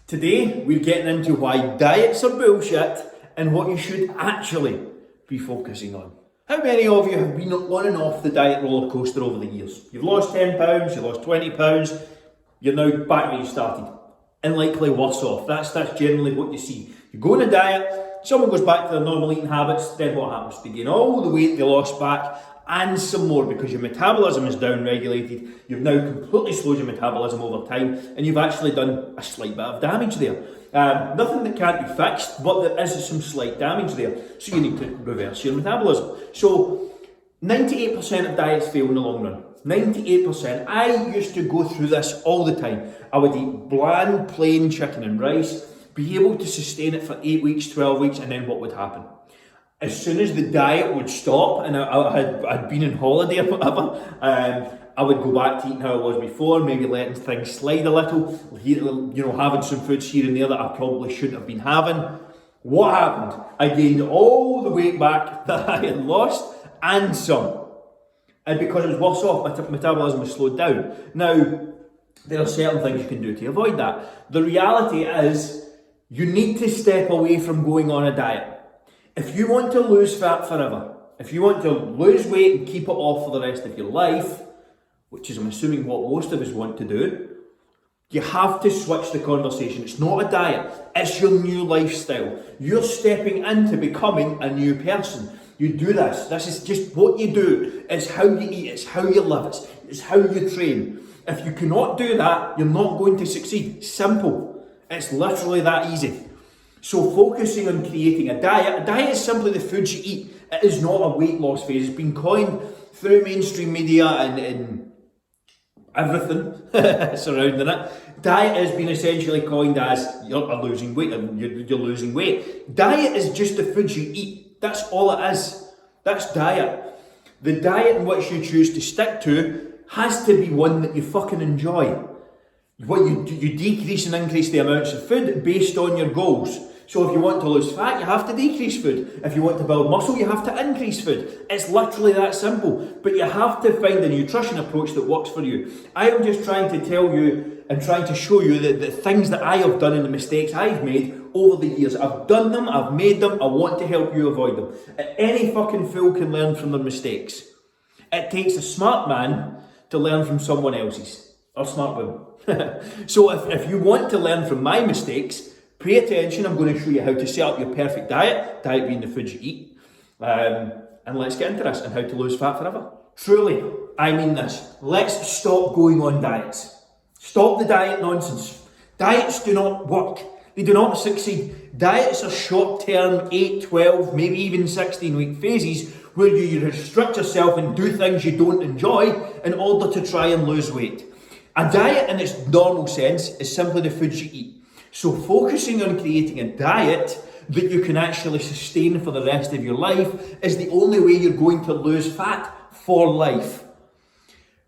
Today, we're getting into why diets are bullshit and what you should actually be focusing on. How many of you have been on and off the diet roller coaster over the years? You've lost 10 pounds, you've lost 20 pounds, you're now back where you started. And likely worse off. That's generally what you see. You go on a diet, someone goes back to their normal eating habits, then what happens? They gain all the weight they lost back and some more because your metabolism is down-regulated. You've now completely slowed your metabolism over time and you've actually done a slight bit of damage there. Nothing that can't be fixed, but there is some slight damage there. So you need to reverse your metabolism. So 98% of diets fail in the long run. 98%. I used to go through this all the time. I would eat bland, plain chicken and rice, be able to sustain it for 8 weeks, 12 weeks, and then what would happen? As soon as the diet would stop and I'd been on holiday or whatever, I would go back to eating how I was before, maybe letting things slide a little, having some foods here and there that I probably shouldn't have been having. What happened? I gained all the weight back that I had lost and some. And because it was worse off, my metabolism was slowed down. Now, there are certain things you can do to avoid that. The reality is, you need to step away from going on a diet. If you want to lose fat forever, if you want to lose weight and keep it off for the rest of your life, which is I'm assuming what most of us want to do, you have to switch the conversation. It's not a diet, it's your new lifestyle. You're stepping into becoming a new person. You do this is just what you do. It's how you eat, it's how you live, it's how you train. If you cannot do that, you're not going to succeed. Simple. It's literally that easy. So focusing on creating a diet is simply the foods you eat. It is not a weight loss phase. It's been coined through mainstream media and everything surrounding it. Diet has been essentially coined as you're losing weight. You're losing weight. Diet is just the foods you eat. That's all it is. That's diet. The diet in which you choose to stick to has to be one that you fucking enjoy. What you decrease and increase the amounts of food based on your goals. So if you want to lose fat, you have to decrease food. If you want to build muscle, you have to increase food. It's literally that simple. But you have to find a nutrition approach that works for you. I am just trying to tell you and trying to show you that the things that I have done and the mistakes I've made over the years. I've done them, I've made them, I want to help you avoid them. Any fucking fool can learn from their mistakes. It takes a smart man to learn from someone else's. Or smart woman. So if you want to learn from my mistakes, pay attention. I'm going to show you how to set up your perfect diet being the foods you eat. And let's get into this and how to lose fat forever. Truly, I mean this. Let's stop going on diets. Stop the diet nonsense. Diets do not work. They do not succeed. Diets are short-term, 8, 12, maybe even 16-week phases where you restrict yourself and do things you don't enjoy in order to try and lose weight. A diet in its normal sense is simply the foods you eat. So focusing on creating a diet that you can actually sustain for the rest of your life is the only way you're going to lose fat for life.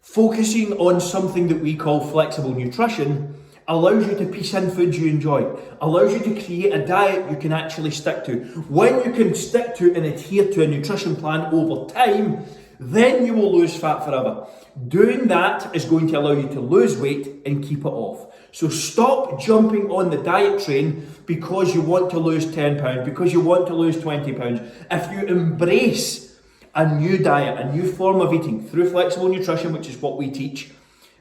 Focusing on something that we call flexible nutrition allows you to piece in foods you enjoy, allows you to create a diet you can actually stick to. When you can stick to and adhere to a nutrition plan over time, then you will lose fat forever. Doing that is going to allow you to lose weight and keep it off. So stop jumping on the diet train because you want to lose 10 pounds, because you want to lose 20 pounds. If you embrace a new diet, a new form of eating through flexible nutrition, which is what we teach,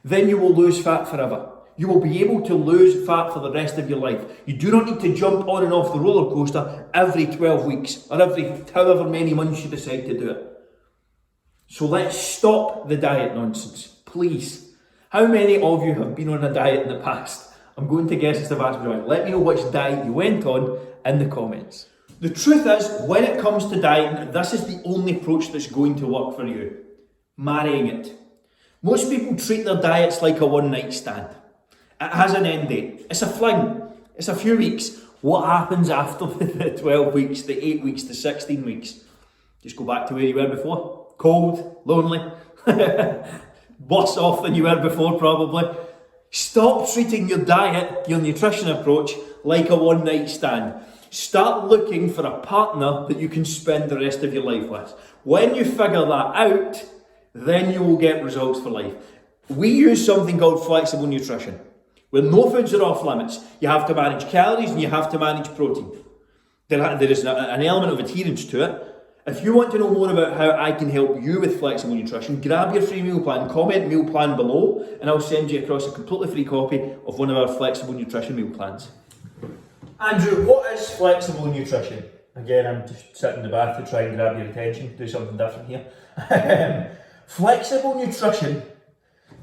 then you will lose fat forever. You will be able to lose fat for the rest of your life. You do not need to jump on and off the roller coaster every 12 weeks or every however many months you decide to do it. So let's stop the diet nonsense, please. How many of you have been on a diet in the past? I'm going to guess it's the vast majority. Let me know which diet you went on in the comments. The truth is, when it comes to dieting, this is the only approach that's going to work for you. Marrying it. Most people treat their diets like a one-night stand. It has an end date. It's a fling. It's a few weeks. What happens after the 12 weeks, the 8 weeks, the 16 weeks? Just go back to where you were before. Cold, lonely, worse off than you were before probably. Stop treating your diet, your nutrition approach, like a one-night stand. Start looking for a partner that you can spend the rest of your life with. When you figure that out, then you will get results for life. We use something called flexible nutrition. where no foods are off limits. You have to manage calories and you have to manage protein. There is an element of adherence to it. If you want to know more about how I can help you with flexible nutrition, grab your free meal plan, comment meal plan below, and I'll send you across a completely free copy of one of our flexible nutrition meal plans. Andrew, what is flexible nutrition? Again, I'm just sitting in the bath to try and grab your attention, do something different here. Flexible nutrition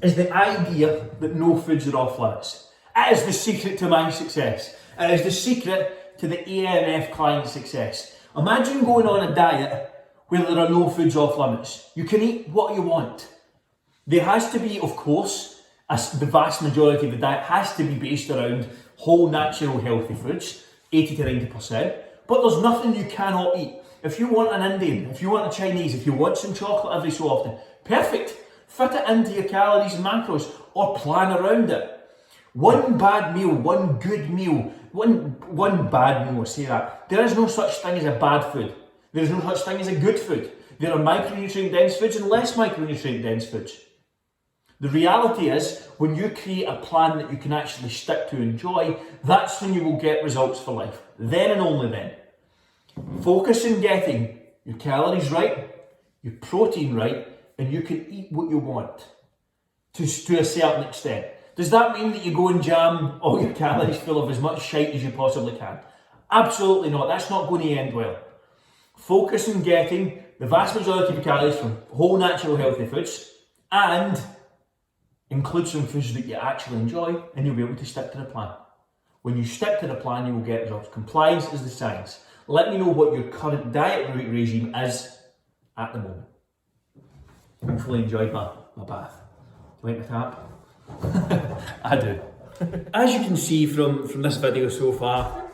is the idea that no foods are off limits. It is the secret to my success. It is the secret to the AMF client's success. Imagine going on a diet where there are no foods off limits. You can eat what you want. There has to be, of course, the vast majority of the diet has to be based around whole, natural, healthy foods, 80 to 90%. But there's nothing you cannot eat. If you want an Indian, if you want a Chinese, if you want some chocolate every so often, perfect. Fit it into your calories and macros, or plan around it. One bad meal, one good meal, one bad meal, I say that. There is no such thing as a bad food. There is no such thing as a good food. There are micronutrient dense foods and less micronutrient dense foods. The reality is, when you create a plan that you can actually stick to and enjoy, that's when you will get results for life. Then and only then. Focus on getting your calories right, your protein right, and you can eat what you want to a certain extent. Does that mean that you go and jam all your calories full of as much shite as you possibly can? Absolutely not. That's not going to end well. Focus on getting the vast majority of your calories from whole, natural, healthy foods, and include some foods that you actually enjoy, and you'll be able to stick to the plan. When you stick to the plan, you will get results. Compliance is the science. Let me know what your current diet regime is at the moment. Hopefully enjoyed my bath. Do you like my tap? I do. As you can see from this video so far,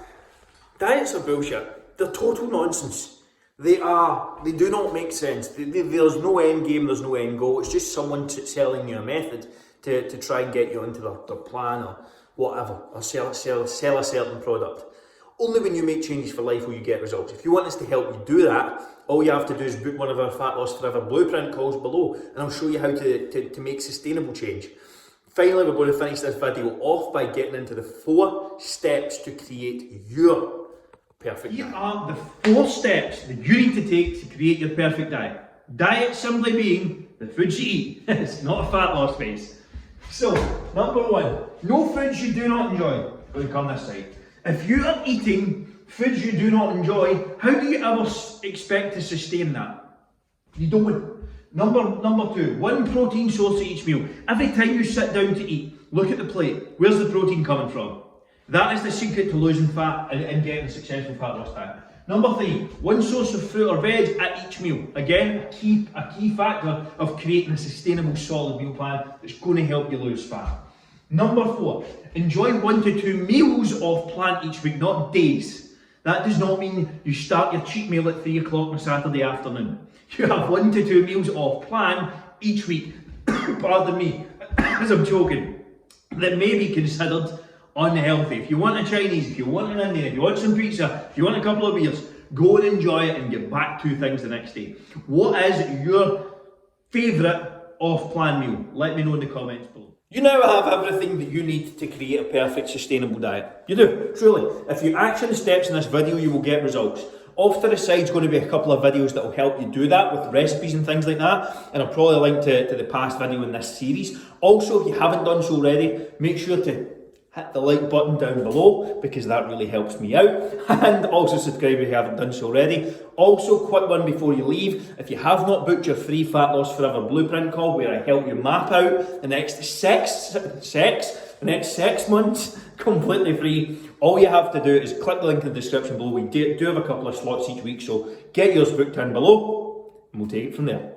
diets are bullshit. They're total nonsense. They do not make sense. There's no end game, there's no end goal. It's just someone selling you a method to try and get you onto their plan or whatever, or sell a certain product. Only when you make changes for life will you get results. If you want us to help you do that, all you have to do is book one of our Fat Loss Forever blueprint calls below, and I'll show you how to make sustainable change. Finally, we're going to finish this video off by getting into the 4 steps to create your perfect diet. Here are the 4 steps that you need to take to create your perfect diet. Diet simply being the foods you eat. It's not a fat loss phase. So, number 1, no foods you do not enjoy. I'm going to come this side. If you are eating foods you do not enjoy, how do you ever expect to sustain that? You don't. Number 2, 1 protein source at each meal. Every time you sit down to eat, look at the plate. Where's the protein coming from? That is the secret to losing fat and getting a successful fat loss diet. Number 3, 1 source of fruit or veg at each meal. Again, a key factor of creating a sustainable, solid meal plan that's going to help you lose fat. Number 4, enjoy 1 to 2 meals off plan each week, not days. That does not mean you start your cheat meal at 3 o'clock on Saturday afternoon. You have 1 to 2 meals off plan each week, pardon me, as I'm joking, that may be considered unhealthy. If you want a Chinese, if you want an Indian, if you want some pizza, if you want a couple of beers, go and enjoy it and get back to things the next day. What is your favourite off-plan meal? Let me know in the comments below. You now have everything that you need to create a perfect sustainable diet. You do, truly. If you action the steps in this video, you will get results. Off to the side is going to be a couple of videos that will help you do that with recipes and things like that, and I'll probably link to the past video in this series. Also, if you haven't done so already, make sure to hit the like button down below because that really helps me out, and also subscribe if you haven't done so already. Also, quick one before you leave, if you have not booked your free Fat Loss Forever blueprint call where I help you map out the next 6 months completely free, all you have to do is click the link in the description below. We do have a couple of slots each week, so get yours booked in below and we'll take it from there.